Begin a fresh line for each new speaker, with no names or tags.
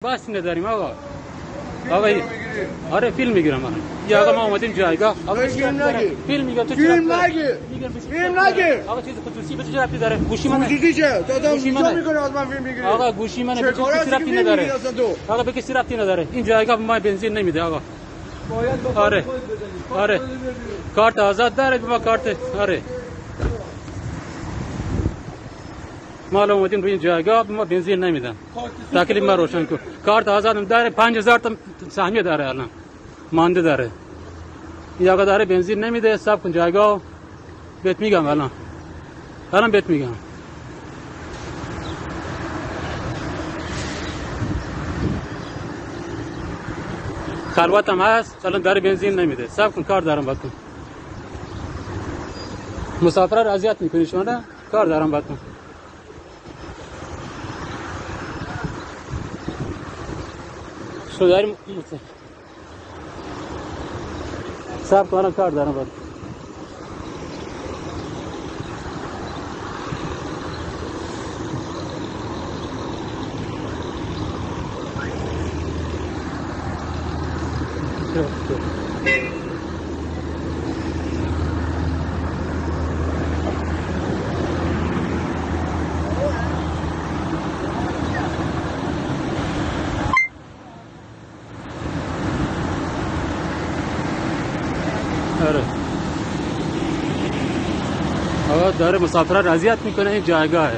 بس نداریم آقا. آره فیلم میگیرم من. یا آقا ما اومدیم جایگاه. آقا فیلم میگم تو چرا؟
فیلم نگیر.
آقا چیز خصوصی به چه ربطی داره؟ گوشی منه.
خصوصی چه؟ دادم اینجا میکنه از من فیلم میگیری.
آقا گوشی منه به چه ربطی نداره؟ آقا به کسی ربطی نداره. این جایگاه به ما بنزین نمیده آقا. آره. کارت آزاد داره به ما کارت. آره. ما اومدیم روی این جایگاه به ما بنزین نمیدن. تکلیف ما روشن کن. کارت آزادم داره 5000 تا سهمیه داره الان. مانده داره. این آقا داره بنزین نمیده حساب کن جایگاه. بهت میگم الان بهت میگم. خلوتم هست الان داره بنزین نمیده. حساب کن کار دارم بکن. مسافرا رو اذیت میکنی شما نه؟ کار دارم بکن. شو داریم صبر کنم کار دارم باید آره آقا داره مسافران اذیت میکنه این جایگاهه